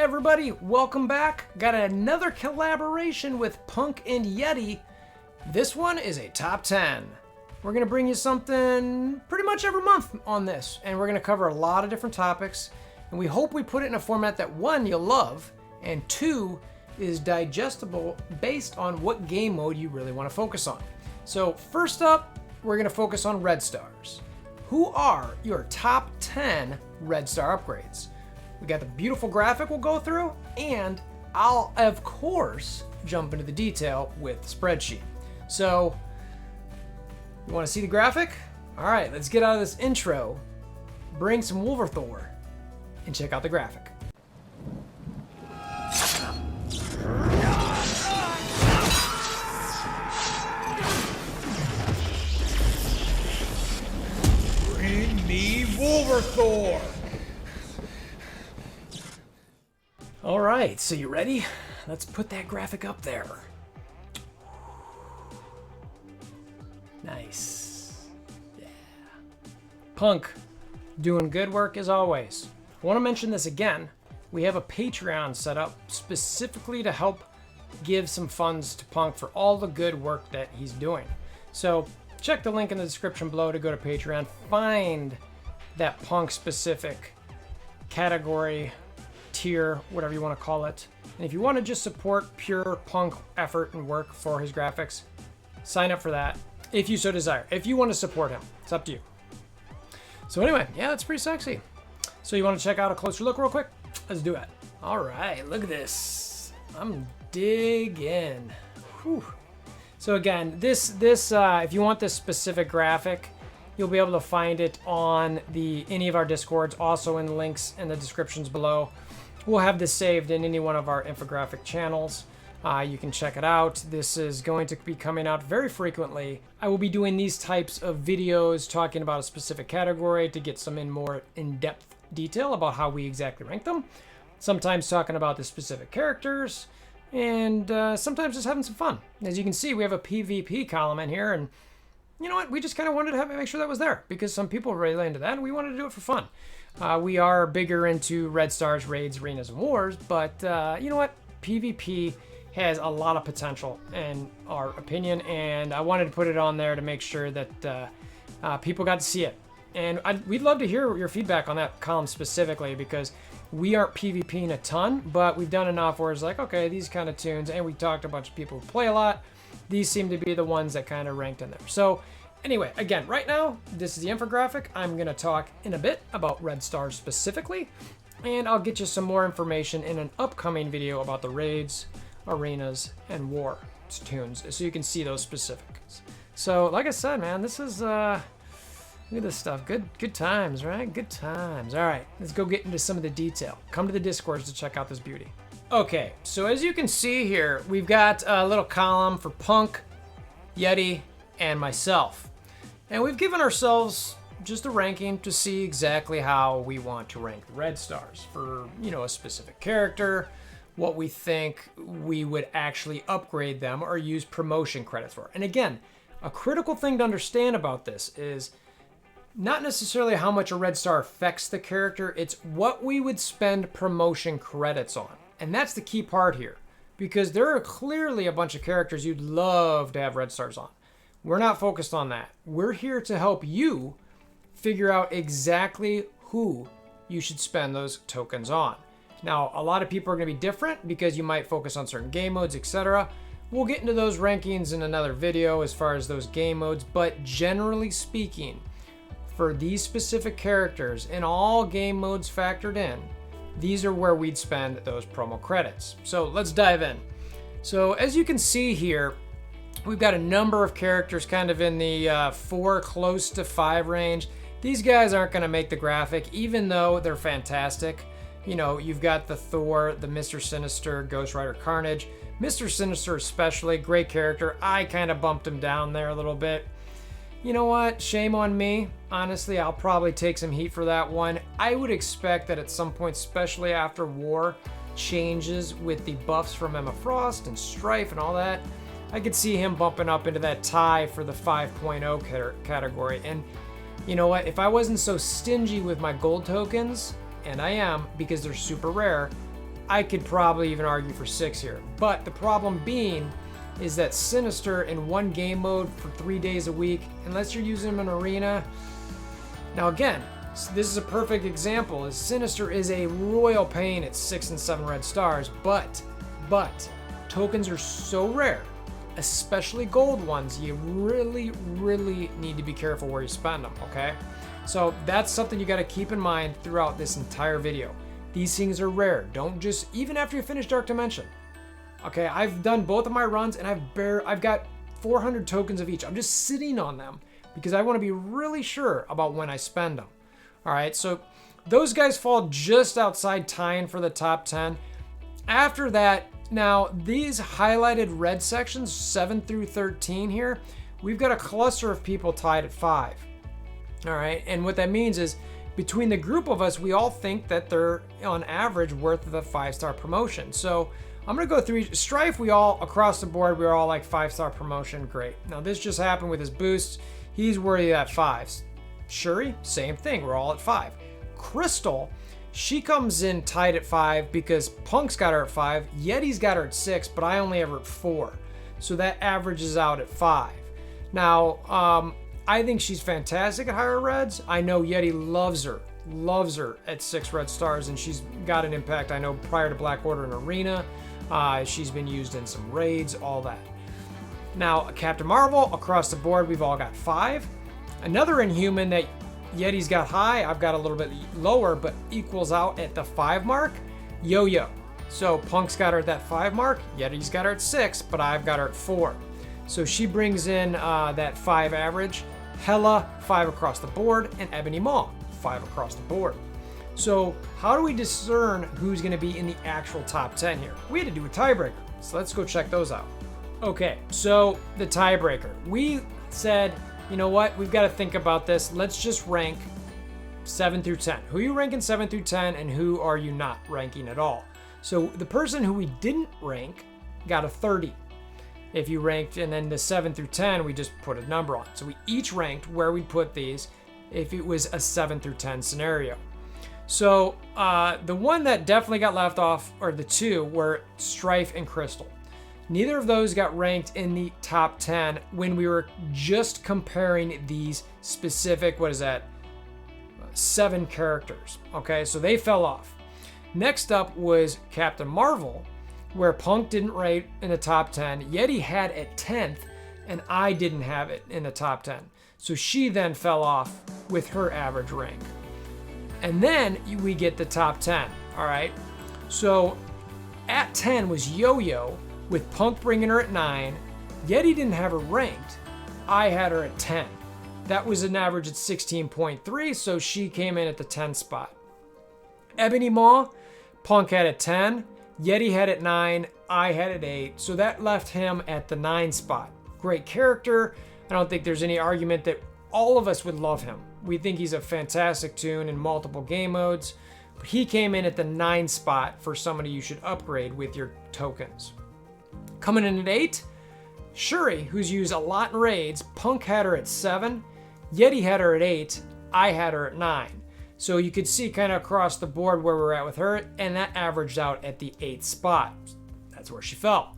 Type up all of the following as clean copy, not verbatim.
everybody, welcome back. Got another collaboration with Punk and Yeti. This one is a top 10. We're gonna bring you something pretty much every month on this, and we're gonna cover a lot of different topics, and we hope we put it in a format that one, you'll love, and two, is digestible based on what game mode you really wanna focus on. So first up, we're gonna focus on Red Stars. Who are your top 10 Red Star upgrades? We got the beautiful graphic we'll go through, and I'll, of course, jump into the detail with the spreadsheet. So, you want to see the graphic? All right, let's get out of this intro, bring some WolverThor, and check out the graphic. Bring me WolverThor! All right, so you ready? Let's put that graphic up there. Nice. Yeah. Punk, doing good work as always. I want to mention this again. We have a Patreon set up specifically to help give some funds to Punk for all the good work that he's doing. So check the link in the description below to go to Patreon. Find that Punk specific category, tier, whatever you want to call it. And if you want to just support pure Punk effort and work for his graphics, sign up for that if you so desire. If you want to support him, it's up to you. So anyway, yeah, that's pretty sexy. So you want to check out a closer look real quick? Let's do it. All right, look at this. I'm digging. Whew. So again, this if you want this specific graphic, you'll be able to find it on any of our Discords, also in the links in the descriptions below. We'll have this saved in any one of our infographic channels. You can check it out. This is going to be coming out very frequently. I will be doing these types of videos talking about a specific category to get some more in-depth detail about how we exactly rank them. Sometimes talking about the specific characters, and sometimes just having some fun. As you can see, we have a PvP column in here, and you know what? We just kind of wanted to make sure that was there because some people were really into that, and we wanted to do it for fun. We are bigger into Red Stars, raids, arenas, and wars, but you know what? PvP has a lot of potential in our opinion, and I wanted to put it on there to make sure that people got to see it. And we'd love to hear your feedback on that column specifically, because we aren't PvPing a ton, but we've done enough where it's like, okay, these kind of tunes, and we talked to a bunch of people who play a lot. These seem to be the ones that kind of ranked in there. So anyway, again, right now, this is the infographic. I'm going to talk in a bit about Red Stars specifically, and I'll get you some more information in an upcoming video about the raids, arenas, and war tunes, so you can see those specifics. So like I said, man, this is look at this stuff. Good times, right? Good times. All right, let's go get into some of the detail. Come to the Discords to check out this beauty. Okay, so as you can see here, we've got a little column for Punk, Yeti, and myself. And we've given ourselves just a ranking to see exactly how we want to rank the Red Stars for, you know, a specific character, what we think we would actually upgrade them or use promotion credits for. And again, a critical thing to understand about this is not necessarily how much a Red Star affects the character, it's what we would spend promotion credits on. And that's the key part here, because there are clearly a bunch of characters you'd love to have Red Stars on. We're not focused on that. We're here to help you figure out exactly who you should spend those tokens on. Now, a lot of people are going to be different because you might focus on certain game modes, etc. We'll get into those rankings in another video as far as those game modes, but generally speaking, for these specific characters and all game modes factored in, these are where we'd spend those promo credits. So let's dive in. So as you can see here, we've got a number of characters kind of in the 4 close to 5 range. These guys aren't going to make the graphic, even though they're fantastic. You know, you've got the Thor, the Mr. Sinister, Ghost Rider Carnage. Mr. Sinister especially, great character. I kind of bumped him down there a little bit. You know what? Shame on me. Honestly, I'll probably take some heat for that one. I would expect that at some point, especially after war changes with the buffs from Emma Frost and Strife and all that, I could see him bumping up into that tie for the 5.0 category. And you know what? If I wasn't so stingy with my gold tokens, and I am because they're super rare, I could probably even argue for 6 here. But the problem being is that Sinister in one game mode for 3 days a week, unless you're using him in arena. Now again, this is a perfect example, as Sinister is a royal pain at 6 and 7 red stars, but tokens are so rare, especially gold ones, you really need to be careful where you spend them, okay? So that's something you got to keep in mind throughout this entire video. These things are rare. Don't just, even after you finish Dark Dimension. Okay, I've done both of my runs and I've got 400 tokens of each. I'm just sitting on them because I want to be really sure about when I spend them. All right, so those guys fall just outside tying for the top 10. After that, now these highlighted red sections, 7 through 13 here, we've got a cluster of people tied at 5. All right, and what that means is between the group of us, we all think that they're on average worth the 5-star promotion. So I'm gonna go through Strife. We all across the board, we're all like 5-star promotion. Great. Now this just happened with his boosts. He's worthy at 5s. Shuri, same thing. We're all at 5. Crystal, she comes in tied at 5 because Punk's got her at 5. Yeti's got her at 6, but I only have her at 4. So that averages out at 5. Now, I think she's fantastic at higher reds. I know Yeti loves her at 6 red stars, and she's got an impact. I know prior to Black Order and Arena, she's been used in some raids, all that. Now, Captain Marvel, across the board, we've all got 5. Another Inhuman that Yeti's got high, I've got a little bit lower, but equals out at the 5 mark, Yo-Yo. So Punk's got her at that 5 mark, Yeti's got her at 6, but I've got her at 4. So she brings in that 5 average. Hela, 5 across the board, and Ebony Maw, 5 across the board. So how do we discern who's going to be in the actual top 10 here? We had to do a tiebreaker, so let's go check those out. Okay, so the tiebreaker. We said, you know what, we've got to think about this. Let's just rank 7 through 10. Who are you ranking 7 through 10, and who are you not ranking at all? So the person who we didn't rank got a 30. If you ranked, and then the 7 through 10, we just put a number on. So we each ranked where we'd put these if it was a 7 through 10 scenario. So the one that definitely got left off, or the two, were Strife and Crystal. Neither of those got ranked in the top 10 when we were just comparing these specific, 7 characters. Okay, so they fell off. Next up was Captain Marvel, where Punk didn't rate in the top 10. Yeti had at 10th, and I didn't have it in the top 10. So she then fell off with her average rank. And then we get the top 10, all right? So at 10 was Yo-Yo, with Punk bringing her at 9. Yeti didn't have her ranked. I had her at 10. That was an average at 16.3, so she came in at the 10 spot. Ebony Maw, Punk had at 10. Yeti had at 9, I had at 8, so that left him at the 9 spot. Great character. I don't think there's any argument that all of us would love him. We think he's a fantastic toon in multiple game modes, but he came in at the 9 spot for somebody you should upgrade with your tokens. Coming in at 8, Shuri, who's used a lot in raids. Punk had her at 7, Yeti had her at 8, I had her at 9. So you could see kind of across the board where we're at with her, and that averaged out at the 8th spot. That's where she fell.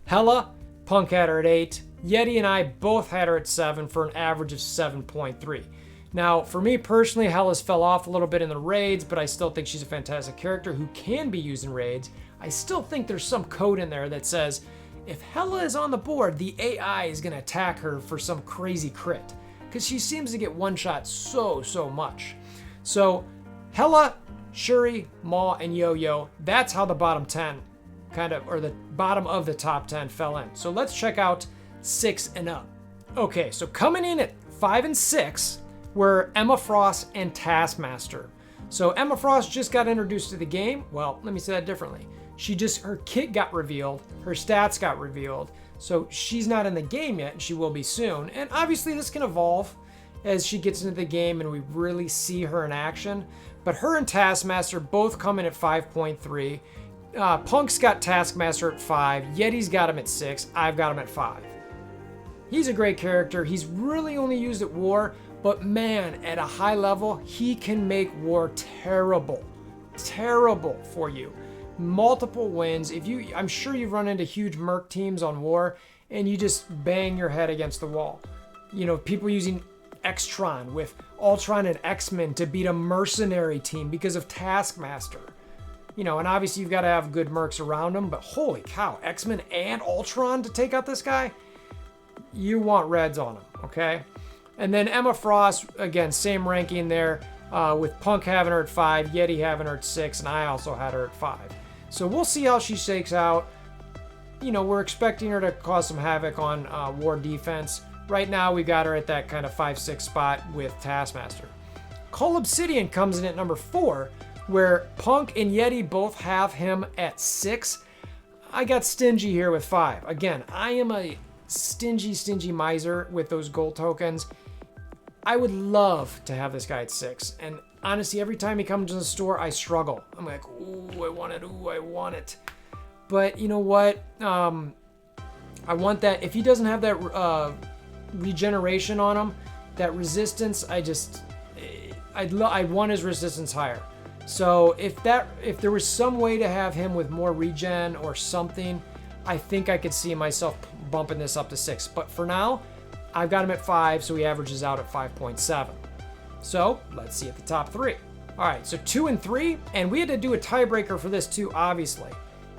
Hela, Punk had her at 8. Yeti and I both had her at 7 for an average of 7.3. Now, for me personally, Hela's fell off a little bit in the raids, but I still think she's a fantastic character who can be used in raids. I still think there's some code in there that says, if Hela is on the board, the AI is going to attack her for some crazy crit, because she seems to get one-shot so much. So Hela, Shuri, Maw, and Yo-Yo, that's how the bottom 10 or the bottom of the top 10 fell in. So let's check out 6 and up. Okay, so coming in at 5 and 6 were Emma Frost and Taskmaster. So Emma Frost just got introduced to the game. Well, let me say that differently. Her kit got revealed, her stats got revealed. So she's not in the game yet, and she will be soon. And obviously this can evolve as she gets into the game and we really see her in action. But her and Taskmaster both come in at 5.3. Punk's got Taskmaster at 5. Yeti's got him at 6. I've got him at 5. He's a great character. He's really only used at war, but man, at a high level, he can make war terrible for you. multiple wins. I'm sure you've run into huge merc teams on War, and you just bang your head against the wall. You know, people using Xtron with Ultron and X-Men to beat a mercenary team because of Taskmaster. You know, and obviously you've got to have good mercs around them, but holy cow, X-Men and Ultron to take out this guy? You want reds on him, okay? And then Emma Frost, again, same ranking there, with Punk having her at 5, Yeti having her at 6, and I also had her at 5. So we'll see how she shakes out. You know, we're expecting her to cause some havoc on War defense. Right now, we got her at that kind of 5-6 spot with Taskmaster. Cole Obsidian comes in at number 4, where Punk and Yeti both have him at 6. I got stingy here with 5. Again, I am a stingy miser with those gold tokens. I would love to have this guy at 6. And honestly, every time he comes to the store, I struggle. I'm like, ooh, I want it. But you know what? I want that. If he doesn't have that regeneration on him, that resistance, I'd want his resistance higher. So if there was some way to have him with more regen or something, I think I could see myself bumping this up to 6. But for now, I've got him at 5, so he averages out at 5.7. So let's see at the top 3. All right, so 2 and 3, and we had to do a tiebreaker for this too, obviously.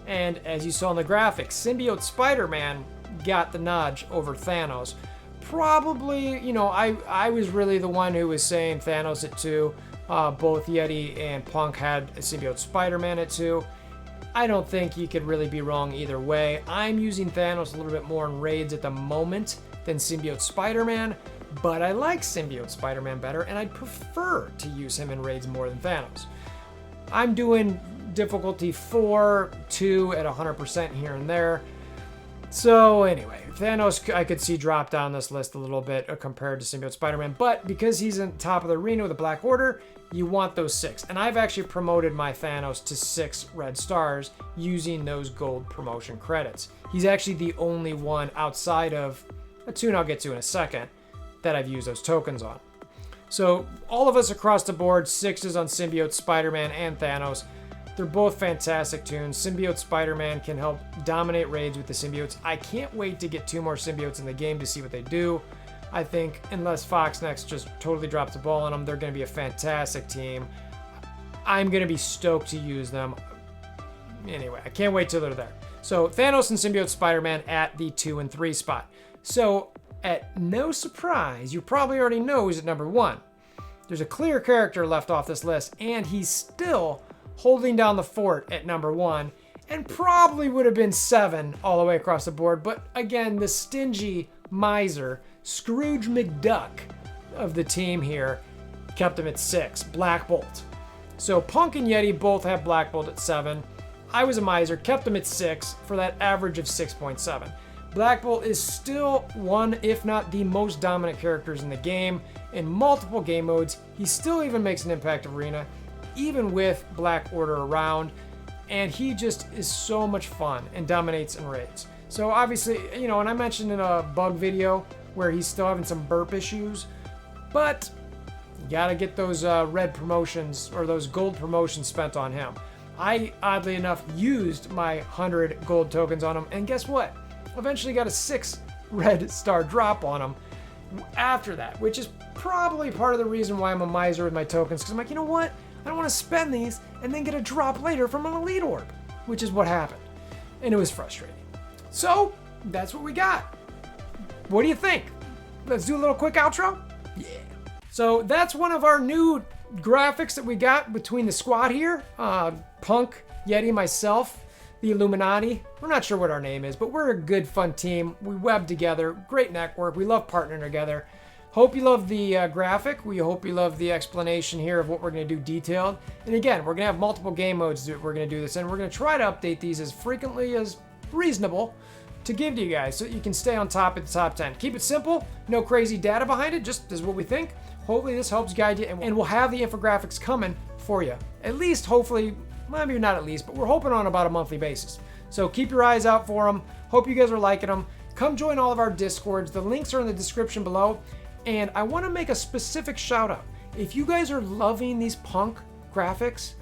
And as you saw in the graphic, Symbiote Spider-Man got the nudge over Thanos. Probably, you know, I was really the one who was saying Thanos at 2. Both Yeti and Punk had a Symbiote Spider-Man at 2. I don't think you could really be wrong either way. I'm using Thanos a little bit more in raids at the moment than Symbiote Spider-Man, but I like Symbiote Spider-Man better, and I'd prefer to use him in raids more than Thanos. I'm doing difficulty 4, 2 at 100% here and there. So anyway, Thanos I could see drop down this list a little bit compared to Symbiote Spider-Man, but because he's in top of the arena with the Black Order, you want those 6. And I've actually promoted my Thanos to 6 red stars using those gold promotion credits. He's actually the only one outside of a tune I'll get to in a second that I've used those tokens on. So all of us across the board, 6s on Symbiote, Spider-Man, and Thanos. They're both fantastic tunes. Symbiote Spider-Man can help dominate raids with the symbiotes. I can't wait to get 2 more symbiotes in the game to see what they do. I think unless Fox Next just totally drops the ball on them, they're going to be a fantastic team. I'm going to be stoked to use them. Anyway, I can't wait till they're there. So Thanos and Symbiote Spider-Man at the 2 and 3 spot. So at no surprise, you probably already know who's at number 1. There's a clear character left off this list, and he's still holding down the fort at number 1, and probably would have been 7 all the way across the board. But again, the stingy miser, Scrooge McDuck of the team here, kept him at 6, Black Bolt. So Punk and Yeti both have Black Bolt at 7. I was a miser, kept him at 6 for that average of 6.7. Black Bolt is still one, if not the most dominant characters in the game. In multiple game modes, he still even makes an impact arena, even with Black Order around, and he just is so much fun and dominates in raids. So obviously, you know, and I mentioned in a bug video where he's still having some burp issues, but you gotta get those red promotions or those gold promotions spent on him. I, oddly enough, used my 100 gold tokens on him, and guess what? Eventually got a 6 red star drop on him after that, which is probably part of the reason why I'm a miser with my tokens, because I'm like, you know what? I don't want to spend these and then get a drop later from an elite orb, which is what happened. And it was frustrating. So that's what we got. What do you think? Let's do a little quick outro? Yeah. So that's one of our new graphics that we got between the squad here. Punk, Yeti, myself, the Illuminati. We're not sure what our name is, but we're a good, fun team. We web together. Great network. We love partnering together. Hope you love the graphic. We hope you love the explanation here of what we're going to do detailed. And again, we're going to have multiple game modes that we're going to do this, and we're going to try to update these as frequently as reasonable to give to you guys so that you can stay on top at the top 10. Keep it simple, no crazy data behind it, just as what we think. Hopefully this helps guide you, and we'll have the infographics coming for you. At least, hopefully, well, maybe not at least, but we're hoping on about a monthly basis. So keep your eyes out for them. Hope you guys are liking them. Come join all of our Discords. The links are in the description below. And I want to make a specific shout out. If you guys are loving these Punk graphics,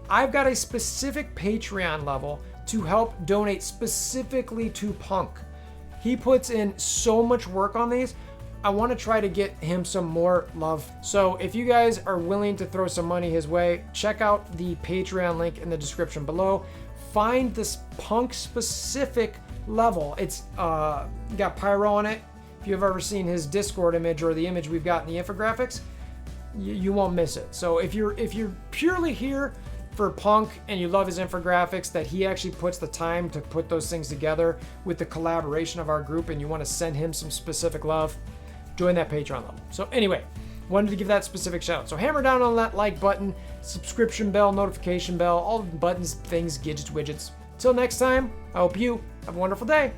I've got a specific Patreon level to help donate specifically to Punk. He puts in so much work on these. I want to try to get him some more love. So if you guys are willing to throw some money his way, check out the Patreon link in the description below. Find this Punk specific level. It's got Pyro on it. If you've ever seen his Discord image or the image we've got in the infographics, you won't miss it. So if you're purely here for Punk and you love his infographics, that he actually puts the time to put those things together with the collaboration of our group, and you want to send him some specific love, join that Patreon level. So anyway, wanted to give that specific shout out. So hammer down on that like button, subscription bell, notification bell, all the buttons, things, gadgets, widgets. Till next time, I hope you have a wonderful day.